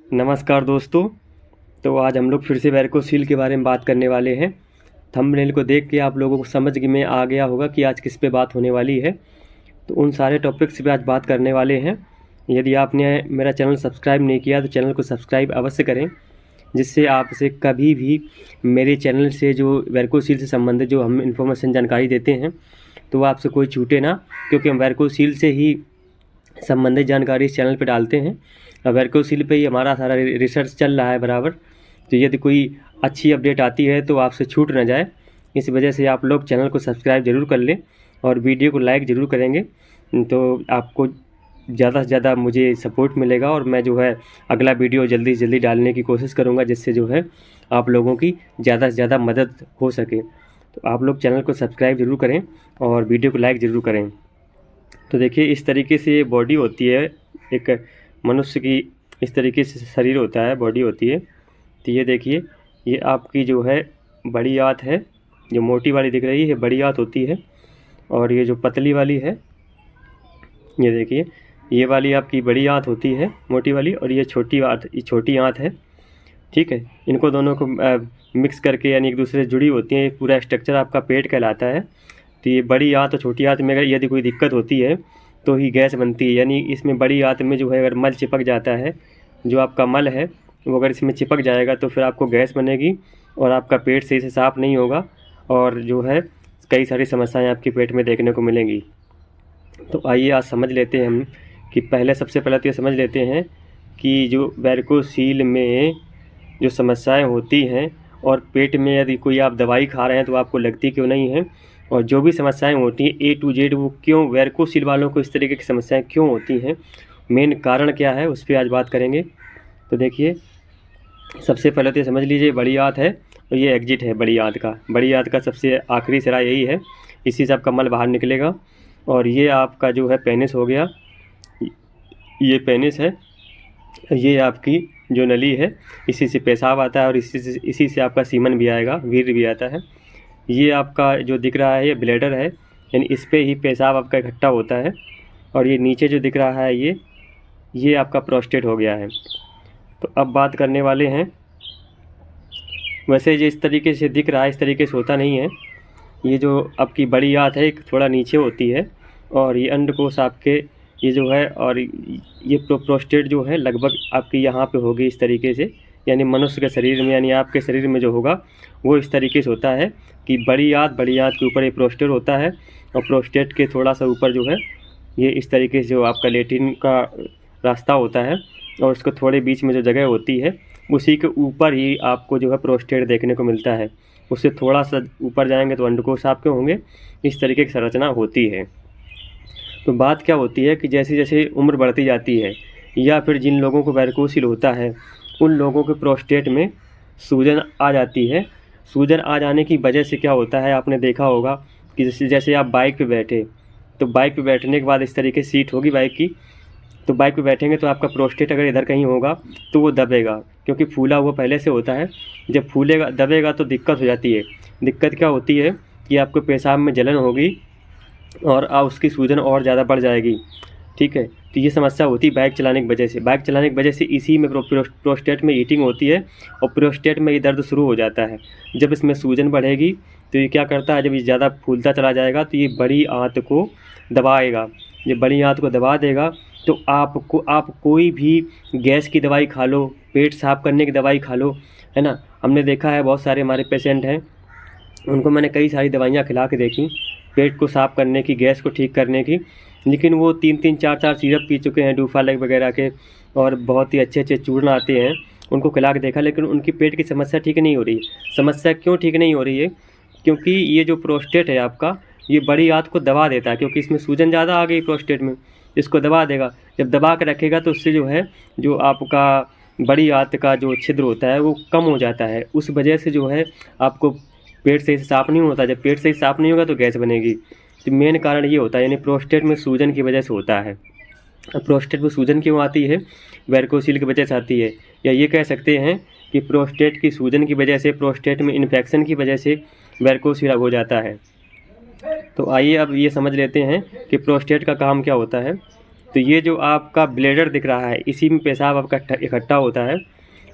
नमस्कार दोस्तों। तो आज हम लोग फिर से वैरिकोसील के बारे में बात करने वाले हैं। थंबनेल को देख के आप लोगों को समझ में आ गया होगा कि आज किस पे बात होने वाली है। तो उन सारे टॉपिक्स पे आज बात करने वाले हैं। यदि आपने मेरा चैनल सब्सक्राइब नहीं किया तो चैनल को सब्सक्राइब अवश्य करें, जिससे आपसे कभी भी मेरे चैनल से जो वैरिकोसील से संबंधित जो हम इन्फॉर्मेशन जानकारी देते हैं तो आपसे कोई छूटे ना, क्योंकि हम वैरिकोसील से ही संबंधित जानकारी इस चैनल पे डालते हैं। वैरिकोसील पे ही हमारा सारा रिसर्च चल रहा है बराबर। तो यदि कोई अच्छी अपडेट आती है तो आपसे छूट ना जाए, इस वजह से आप लोग चैनल को सब्सक्राइब ज़रूर कर लें और वीडियो को लाइक ज़रूर करेंगे तो आपको ज़्यादा से ज़्यादा मुझे सपोर्ट मिलेगा और मैं जो है अगला वीडियो जल्दी से जल्दी डालने की कोशिश करूँगा, जिससे जो है आप लोगों की ज़्यादा से ज़्यादा मदद हो सके। तो आप लोग चैनल को सब्सक्राइब ज़रूर करें और वीडियो को लाइक ज़रूर करें। तो देखिए, इस तरीके से ये बॉडी होती है एक मनुष्य की। इस तरीके से शरीर होता है, बॉडी होती है। तो ये देखिए, ये आपकी जो है बड़ी आंत है, जो मोटी वाली दिख रही है बड़ी आंत होती है, और ये जो पतली वाली है, ये देखिए, ये वाली आपकी बड़ी आंत होती है मोटी वाली, और ये छोटी आंत है। ठीक है, इनको दोनों को मिक्स करके यानी एक दूसरे से जुड़ी होती हैं, एक पूरा स्ट्रक्चर आपका पेट कहलाता है। तो ये बड़ी आंत और छोटी आंत में अगर यदि कोई दिक्कत होती है तो ही गैस बनती है। यानी इसमें बड़ी आंत में जो है अगर मल चिपक जाता है, जो आपका मल है वो अगर इसमें चिपक जाएगा तो फिर आपको गैस बनेगी और आपका पेट सही से साफ़ नहीं होगा, और जो है कई सारी समस्याएं आपके पेट में देखने को मिलेंगी। तो आइए आज समझ लेते हैं हम कि सबसे पहले तो ये समझ लेते हैं कि जो वैरिकोसील में जो समस्याएं होती हैं और पेट में यदि कोई आप दवाई खा रहे हैं तो आपको लगती क्यों नहीं है, और जो भी समस्याएं होती हैं A to Z वो क्यों वैरिकोसील वालों को इस तरीके की समस्याएं क्यों होती हैं, मेन कारण क्या है, उस पर आज बात करेंगे। तो देखिए, सबसे पहले तो ये समझ लीजिए बड़ी आंत है और ये एग्जिट है बड़ी आंत का सबसे आखिरी सिरा यही है, इसी से आपका मल बाहर निकलेगा। और ये आपका जो है पेनिस हो गया, ये पेनिस है, ये आपकी जो नली है, इसी से पेशाब आता है और इसी से आपका सीमन भी आएगा, वीर्य भी आता है। ये आपका जो दिख रहा है ये ब्लैडर है, यानी इस पे ही पेशाब आपका इकट्ठा होता है। और ये नीचे जो दिख रहा है ये आपका प्रोस्टेट हो गया है। तो अब बात करने वाले हैं, वैसे ये इस तरीके से दिख रहा है, इस तरीके से होता नहीं है। ये जो आपकी बड़ी आंत है एक थोड़ा नीचे होती है, और ये अंडकोश आपके ये जो है, और ये प्रोस्टेट जो है लगभग आपकी यहाँ पे होगी इस तरीके से। यानी मनुष्य के शरीर में, यानी आपके शरीर में जो होगा वो इस तरीके से होता है कि बड़ी आंत के ऊपर ये प्रोस्टेट होता है, और प्रोस्टेट के थोड़ा सा ऊपर जो है ये इस तरीके से जो आपका लेट्रिन का रास्ता होता है, और उसको थोड़े बीच में जो जगह होती है उसी के ऊपर ही आपको जो है प्रोस्टेट देखने को मिलता है। उससे थोड़ा सा ऊपर जाएंगे तो अंडकोश आपके होंगे। इस तरीके की संरचना होती है। तो बात क्या होती है कि जैसे जैसे उम्र बढ़ती जाती है, या फिर जिन लोगों को वैरिकोसील होता है उन लोगों के प्रोस्टेट में सूजन आ जाती है। सूजन आ जाने की वजह से क्या होता है, आपने देखा होगा कि जैसे आप बाइक पे बैठे, तो बाइक पे बैठने के बाद इस तरीके से सीट होगी बाइक की, तो बाइक पे बैठेंगे तो आपका प्रोस्टेट अगर इधर कहीं होगा तो वो दबेगा, क्योंकि फूला हुआ पहले से होता है। जब फूलेगा दबेगा तो दिक्कत हो जाती है। दिक्कत क्या होती है कि आपको पेशाब में जलन होगी और उसकी सूजन और ज़्यादा बढ़ जाएगी। ठीक है, तो ये समस्या होती है बाइक चलाने की वजह से। बाइक चलाने की वजह से इसी में प्रोस्टेट में हीटिंग होती है और प्रोस्टेट में ये दर्द शुरू हो जाता है। जब इसमें सूजन बढ़ेगी तो ये क्या करता है, जब ये ज़्यादा फूलता चला जाएगा तो ये बड़ी आंत को दबाएगा। जब बड़ी आंत को दबा देगा तो आप कोई भी गैस की दवाई खा लो, पेट साफ़ करने की दवाई खा लो, है ना। हमने देखा है बहुत सारे हमारे पेशेंट हैं, उनको मैंने कई सारी दवाइयाँ खिला के देखी पेट को साफ़ करने की, गैस को ठीक करने की, लेकिन वो 3-3 4-4 सिरप पी चुके हैं डूफालेग वगैरह के, और बहुत ही अच्छे अच्छे चूर्ण आते हैं, उनको खिला के देखा, लेकिन उनकी पेट की समस्या ठीक नहीं हो रही है। समस्या क्यों ठीक नहीं हो रही है, क्योंकि ये जो प्रोस्टेट है आपका, ये बड़ी आंत को दबा देता है, क्योंकि इसमें सूजन ज़्यादा आ गई प्रोस्टेट में, इसको दबा देगा। जब दबा के रखेगा तो उससे जो है जो आपका बड़ी आंत का जो छिद्र होता है वो कम हो जाता है। उस वजह से जो है आपको पेट सही से साफ़ नहीं होता। जब पेट सही से साफ़ नहीं होगा तो गैस बनेगी। तो मेन कारण ये होता है, यानी प्रोस्टेट में सूजन की वजह से होता है। अब प्रोस्टेट में सूजन क्यों आती है, वैरिकोसील की वजह से आती है, या ये कह सकते हैं कि प्रोस्टेट की सूजन की वजह से, प्रोस्टेट में इन्फेक्शन की वजह से वैरिकोसील हो जाता है। तो आइए अब ये समझ लेते हैं कि प्रोस्टेट का काम क्या होता है। तो ये जो आपका ब्लैडर दिख रहा है, इसी में पेशाब आपका इकट्ठा होता है।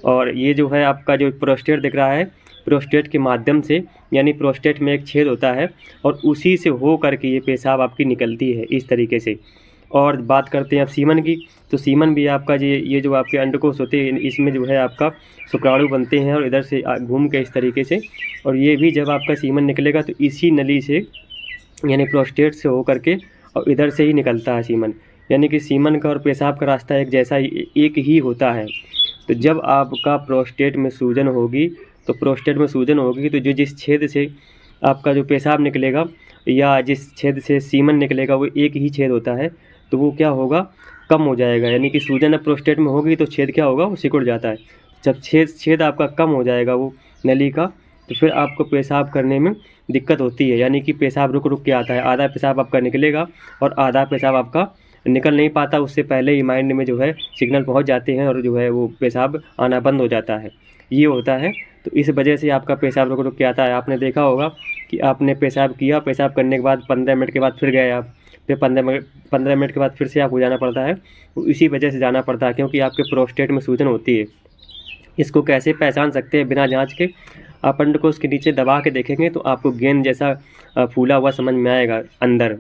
और ये जो है आपका जो प्रोस्टेट दिख रहा है, प्रोस्टेट के माध्यम से, यानी प्रोस्टेट में एक छेद होता है और उसी से हो करके ये पेशाब आपकी निकलती है इस तरीके से। और बात करते हैं अब सीमन की, तो सीमन भी आपका ये जो आपके अंडकोश होते हैं, इसमें जो है आपका शुक्राणु बनते हैं और इधर से घूम के इस तरीके से, और ये भी जब आपका सीमन निकलेगा तो इसी नली से, यानी प्रोस्टेट से हो करके और इधर से ही निकलता है सीमन। यानी कि सीमन का और पेशाब का रास्ता एक जैसा ही, एक ही होता है। तो जब आपका प्रोस्टेट में सूजन होगी, तो प्रोस्टेट में सूजन होगी तो जो जिस छेद से आपका जो पेशाब निकलेगा या जिस छेद से सीमन निकलेगा वो एक ही छेद होता है, तो वो क्या होगा, कम हो जाएगा। यानी कि सूजन अब प्रोस्टेट में होगी तो छेद क्या होगा, वो सिकुड़ जाता है। जब छेद आपका कम हो जाएगा वो नली का, तो फिर आपको पेशाब करने में दिक्कत होती है। यानी कि पेशाब रुक रुक के आता है, आधा पेशाब आपका निकलेगा और आधा पेशाब आपका निकल नहीं पाता, उससे पहले ही माइंड में जो है सिग्नल पहुंच जाते हैं और जो है वो पेशाब आना बंद हो जाता है, ये होता है। तो इस वजह से आपका पेशाब रुक रुक के आता है। आपने देखा होगा कि आपने पेशाब किया, पेशाब करने के बाद 15 मिनट के बाद फिर गए आप, फिर 15 मिनट के बाद फिर से आपको जाना पड़ता है। तो इसी वजह से जाना पड़ता है, क्योंकि आपके प्रोस्टेट में सूजन होती है। इसको कैसे पहचान सकते हैं बिना जांच के, आप अंड को उसके नीचे दबा के देखेंगे तो आपको गेंद जैसा फूला हुआ समझ में आएगा अंदर,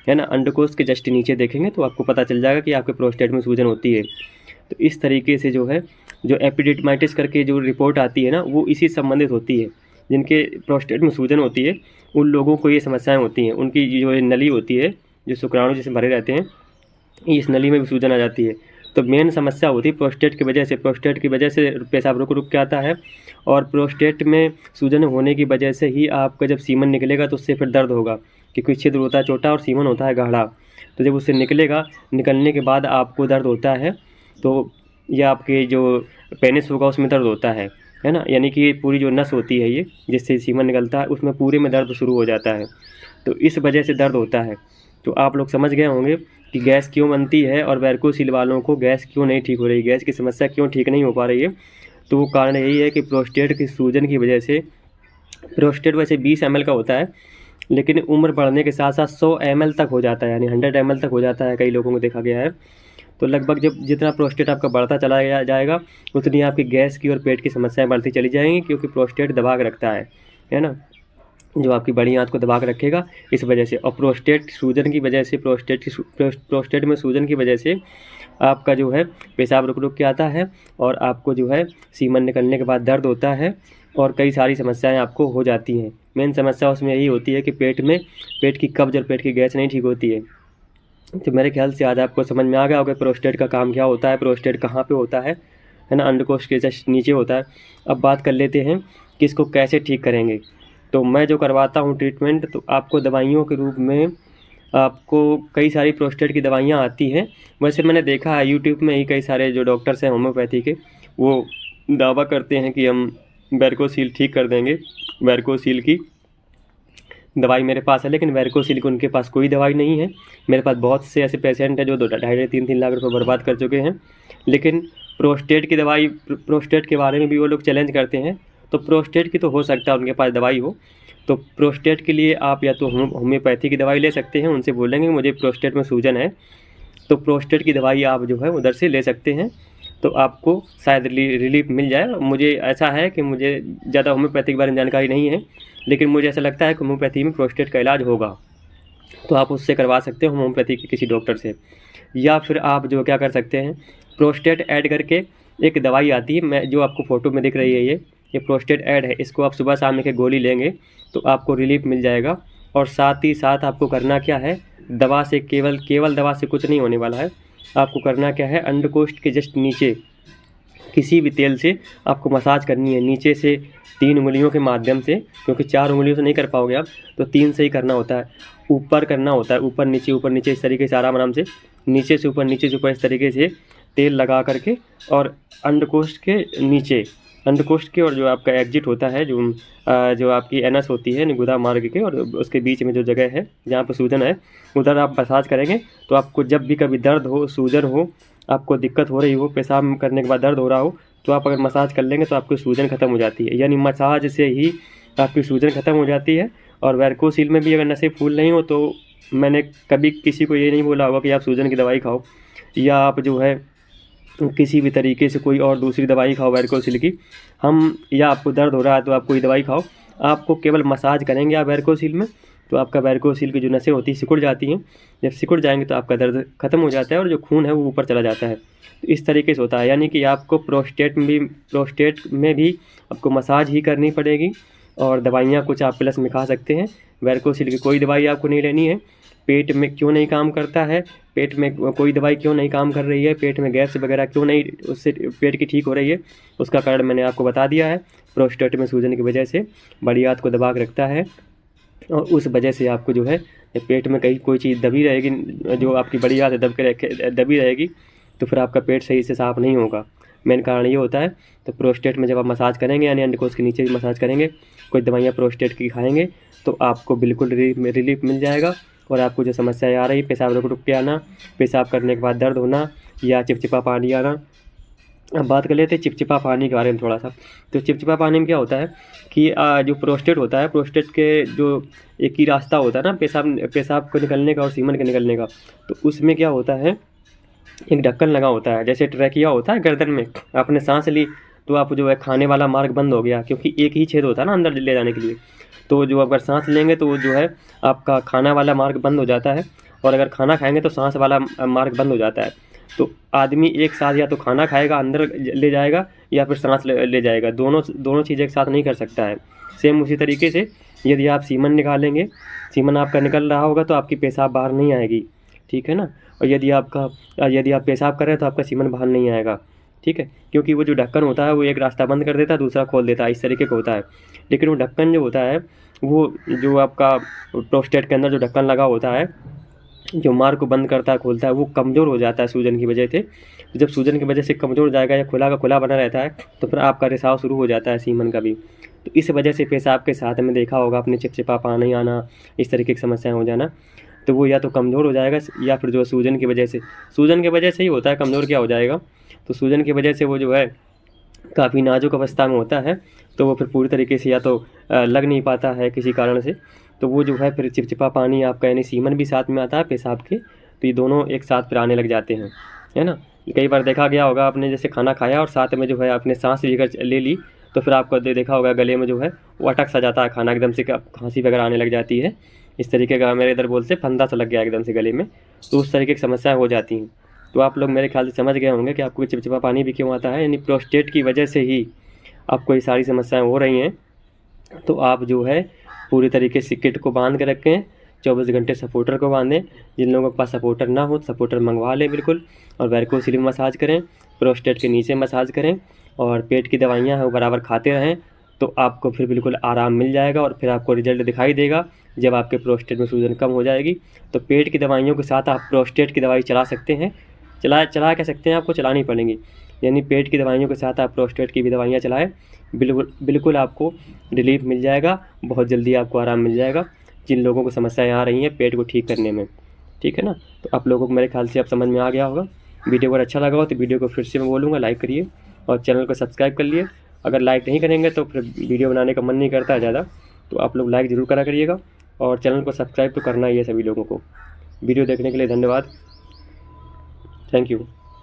है ना। अंडकोश के जस्ट नीचे देखेंगे तो आपको पता चल जाएगा कि आपके प्रोस्टेट में सूजन होती है। तो इस तरीके से जो है, जो एपिडिडमाइटिस करके जो रिपोर्ट आती है ना, वो इसी संबंधित होती है। जिनके प्रोस्टेट में सूजन होती है उन लोगों को ये समस्याएं होती हैं। उनकी जो नली होती है, जो शुक्राणु जिसमें भरे रहते हैं, इस नली में भी सूजन आ जाती है। तो मेन समस्या होती है प्रोस्टेट की वजह से। प्रोस्टेट की वजह से पेशाब रुक रुक के आता है, और प्रोस्टेट में सूजन होने की वजह से ही आपका जब सीमन निकलेगा तो उससे फिर दर्द होगा, क्योंकि छिद्र होता है छोटा और सीमन होता है गाढ़ा। तो जब उससे निकलेगा, निकलने के बाद आपको दर्द होता है, तो यह आपके जो पेनिस होगा उसमें दर्द होता है ना। यानी कि पूरी जो नस होती है ये जिससे सीमन निकलता है, उसमें पूरे में दर्द शुरू हो जाता है। तो इस वजह से दर्द होता है। तो आप लोग समझ गए होंगे कि गैस क्यों बनती है और वेरिकोसिल वालों को गैस क्यों नहीं ठीक हो रही, गैस की समस्या क्यों ठीक नहीं हो पा रही है। तो वो कारण यही है कि प्रोस्टेट की सूजन की वजह से। प्रोस्टेट वैसे 20 ml का होता है, लेकिन उम्र बढ़ने के साथ साथ 100 ml तक हो जाता है, यानी 100 ml तक हो जाता है, कई लोगों को देखा गया है। तो लगभग जब जितना प्रोस्टेट आपका बढ़ता चला जाएगा, उतनी आपकी गैस की और पेट की समस्याएं बढ़ती चली जाएंगी, क्योंकि प्रोस्टेट दबा के रखता है ना, जो आपकी बड़ी आंत को दबा के रखेगा इस वजह से। और प्रोस्टेट सूजन की वजह से, प्रोस्टेट में सूजन की वजह से आपका जो है पेशाब रुक रुक के आता है, और आपको जो है सीमन निकलने के बाद दर्द होता है, और कई सारी समस्याएं आपको हो जाती हैं। मेन समस्या उसमें यही होती है कि पेट की कब्ज और पेट की गैस नहीं ठीक होती है। तो मेरे ख्याल से आज आपको समझ में आ गया होगा प्रोस्टेट का काम क्या होता है, प्रोस्टेट कहाँ पे होता है ना, अंडकोश के जस्ट नीचे होता है। अब बात कर लेते हैं कि इसको कैसे ठीक करेंगे। तो मैं जो करवाता हूँ ट्रीटमेंट, तो आपको दवाइयों के रूप में आपको कई सारी प्रोस्टेट की दवाइयाँ आती हैं। वैसे मैंने देखा है यूट्यूब में ही कई सारे जो डॉक्टर्स हैं होम्योपैथी के, वो दावा करते हैं कि हम वेरिकोसील ठीक कर देंगे। वेरिकोसील की दवाई मेरे पास है, लेकिन वेरिकोसील की उनके पास कोई दवाई नहीं है। मेरे पास बहुत से ऐसे पेशेंट हैं जो 2.5-3 लाख रुपए बर्बाद कर चुके हैं। लेकिन प्रोस्टेट की दवाई, प्रोस्टेट के बारे में भी वो लोग चैलेंज करते हैं। तो प्रोस्टेट की तो हो सकता है उनके पास दवाई हो, तो प्रोस्टेट के लिए आप या तो होम्योपैथी की दवाई ले सकते हैं, उनसे बोलेंगे मुझे प्रोस्टेट में सूजन है, तो प्रोस्टेट की दवाई आप जो है उधर से ले सकते हैं, तो आपको शायद रिलीफ मिल जाए। मुझे ऐसा है कि मुझे ज़्यादा होम्योपैथी के बारे में जानकारी नहीं है, लेकिन मुझे ऐसा लगता है कि होम्योपैथी में प्रोस्टेट का इलाज होगा, तो आप उससे करवा सकते हो होम्योपैथी के किसी डॉक्टर से। या फिर आप जो क्या कर सकते हैं, प्रोस्टेट ऐड करके एक दवाई आती है, मैं जो आपको फ़ोटो में दिख रही है ये प्रोस्टेट ऐड है। इसको आप सुबह शाम एक गोली लेंगे तो आपको रिलीफ मिल जाएगा। और साथ ही साथ आपको करना क्या है, दवा से केवल दवा से कुछ नहीं होने वाला है। आपको करना क्या है, अंडकोश के जस्ट नीचे किसी भी तेल से आपको मसाज करनी है, नीचे से 3 उंगलियों के माध्यम से, क्योंकि 4 उंगलियों से नहीं कर पाओगे आप, तो 3 से ही करना होता है। ऊपर करना होता है, ऊपर नीचे इस तरीके से आराम से, नीचे से ऊपर इस तरीके से तेल लगा करके, और अंडकोश के नीचे, अंडकोश के और जो आपका एग्जिट होता है, जो आपकी एनस होती है निगुदा मार्ग के, और उसके बीच में जो जगह है जहाँ पर सूजन है, उधर आप मसाज करेंगे। तो आपको जब भी कभी दर्द हो, सूजन हो, आपको दिक्कत हो रही हो, पेशाब करने के बाद दर्द हो रहा हो, तो आप अगर मसाज कर लेंगे तो आपकी सूजन खत्म हो जाती है। यानी मसाज से ही आपकी सूजन खत्म हो जाती है। और वेरिकोसील में भी अगर नसें फूल नहीं हो, तो मैंने कभी किसी को ये नहीं बोला होगा कि आप सूजन की दवाई खाओ। या आप जो है किसी भी तरीके से कोई और दूसरी दवाई खाओ वैरिकोसिल की, हम या आपको दर्द हो रहा है तो आप कोई दवाई खाओ, आपको केवल मसाज करेंगे आप वैरिकोसिल में, तो आपका वैरिकोसिल की जो नसें होती हैं सिकुड़ जाती हैं। जब सिकुड़ जाएंगे तो आपका दर्द खत्म हो जाता है और जो खून है वो ऊपर चला जाता है। तो इस तरीके से होता है, यानी कि आपको प्रोस्टेट में भी आपको मसाज ही करनी पड़ेगी, और दवाइयाँ कुछ आप प्लस में खा सकते हैं। वैरिकोसिल की कोई दवाई आपको नहीं लेनी है। पेट में क्यों नहीं काम करता है, पेट में कोई दवाई क्यों नहीं काम कर रही है, पेट में गैस वगैरह क्यों नहीं उससे पेट की ठीक हो रही है, उसका कारण मैंने आपको बता दिया है। प्रोस्टेट में सूजन की वजह से बड़ी आंत को दबा के रखता है, और उस वजह से आपको जो है पेट में कहीं कोई चीज़ दबी रहेगी, जो आपकी बड़ी आंत दबी रहेगी, तो फिर आपका पेट सही से साफ़ नहीं होगा। मेन कारण ये होता है। तो प्रोस्टेट में जब आप मसाज करेंगे, यानी अंडकोश के नीचे भी मसाज करेंगे, कोई दवाइयाँ प्रोस्टेट की खाएंगे, तो आपको बिल्कुल रिलीफ मिल जाएगा। और आपको जो समस्याएं आ रही, पेशाब रुक रुक के आना, पेशाब करने के बाद दर्द होना, या चिपचिपा पानी आना। अब बात कर लेते हैं चिपचिपा पानी के बारे में थोड़ा सा। तो चिपचिपा पानी में क्या होता है कि जो प्रोस्टेट होता है, प्रोस्टेट के जो एक ही रास्ता होता है ना पेशाब को निकलने का और सीमन के निकलने का, तो उसमें क्या होता है, एक ढक्कन लगा होता है, जैसे ट्रैकिया होता है गर्दन में। आपने सांस ली तो आप जो है खाने वाला मार्ग बंद हो गया, क्योंकि एक ही छेद होता है ना अंदर ले जाने के लिए। तो जो अगर सांस लेंगे तो वो जो है आपका खाना वाला मार्ग बंद हो जाता है, और अगर खाना खाएंगे तो सांस वाला मार्ग बंद हो जाता है। तो आदमी एक साथ या तो खाना खाएगा अंदर ले जाएगा, या फिर सांस ले जाएगा, दोनों चीज़ एक साथ नहीं कर सकता है। सेम उसी तरीके से यदि आप सीमन निकालेंगे, सीमन आपका निकल रहा होगा तो आपकी पेशाब बाहर नहीं आएगी, ठीक है ना। और यदि आप पेशाब कर रहे हैं तो आपका सीमन बाहर नहीं आएगा, ठीक है, क्योंकि वो जो ढक्कन होता है वो एक रास्ता बंद कर देता है, दूसरा खोल देता है, इस तरीके का होता है। लेकिन वो ढक्कन जो होता है, वो जो आपका प्रोस्टेट के अंदर जो ढक्कन लगा होता है, जो मार्ग को बंद करता है खोलता है, वो कमज़ोर हो जाता है सूजन की वजह से। जब सूजन की वजह से कमज़ोर हो जाएगा या खुला का खुला बना रहता है, तो फिर आपका रिसाव शुरू हो जाता है सीमन का भी। तो इस वजह से पेशाब के साथ में देखा होगा आपने चिपचिपा पानी आना, इस तरीके की समस्याएं हो जाना, तो वो या तो कमज़ोर हो जाएगा, या फिर जो सूजन की वजह से ही होता है। कमज़ोर क्या हो जाएगा, तो सूजन की वजह से वो जो है काफ़ी नाजुक अवस्था में होता है, तो वो फिर पूरी तरीके से या तो लग नहीं पाता है किसी कारण से, तो वो जो है फिर चिपचिपा पानी आपका, यानी सीमन भी साथ में आता है पेशाब के, तो ये दोनों एक साथ फिर आने लग जाते हैं, है ना। कई बार देखा गया होगा आपने, जैसे खाना खाया और साथ में जो है आपने सांस लेकर ले ली, तो फिर आपको देखा होगा गले में जो है वो अटक सा जाता है खाना, एकदम से खांसी वगैरह आने लग जाती है। इस तरीके का मेरे इधर बोलते फंदा सा लग गया एकदम से गले में, तो उस तरीके की समस्याएं हो जाती हैं। तो आप लोग मेरे ख्याल से समझ गए होंगे कि आपको चिपचिपा पानी भी क्यों आता है, यानी प्रोस्टेट की वजह से ही आपको ये सारी समस्याएं हो रही हैं। तो आप जो है पूरी तरीके से किट को बांध के रखें, 24 घंटे सपोर्टर को बांधें। जिन लोगों के पास सपोर्टर ना हो, सपोर्टर मंगवा लें बिल्कुल, और वैरिकोसिल में मसाज करें, प्रोस्टेट के नीचे मसाज करें, और पेट की दवाइयाँ हैं वो बराबर खाते रहें, तो आपको फिर बिल्कुल आराम मिल जाएगा। और फिर आपको रिजल्ट दिखाई देगा जब आपके प्रोस्टेट में सूजन कम हो जाएगी। तो पेट की दवाइयों के साथ आप प्रोस्टेट की दवाई चला सकते हैं, चला कह सकते हैं, आपको चलानी पड़ेंगी। यानी पेट की दवाइयों के साथ आप प्रोस्टेट की भी दवाइयाँ चलाएं, बिल्कुल आपको रिलीफ मिल जाएगा, बहुत जल्दी आपको आराम मिल जाएगा जिन लोगों को समस्याएं आ रही हैं पेट को ठीक करने में, ठीक है ना। तो आप लोगों को मेरे ख्याल से अब समझ में आ गया होगा। वीडियो अगर अच्छा लगा हो तो वीडियो को फिर से मैं बोलूँगा लाइक करिए, और चैनल को सब्सक्राइब कर लिए। अगर लाइक नहीं करेंगे तो फिर वीडियो बनाने का मन नहीं करता है ज़्यादा, तो आप लोग लाइक ज़रूर करा करिएगा, और चैनल को सब्सक्राइब तो करना ही है सभी लोगों को। वीडियो देखने के लिए धन्यवाद, थैंक यू।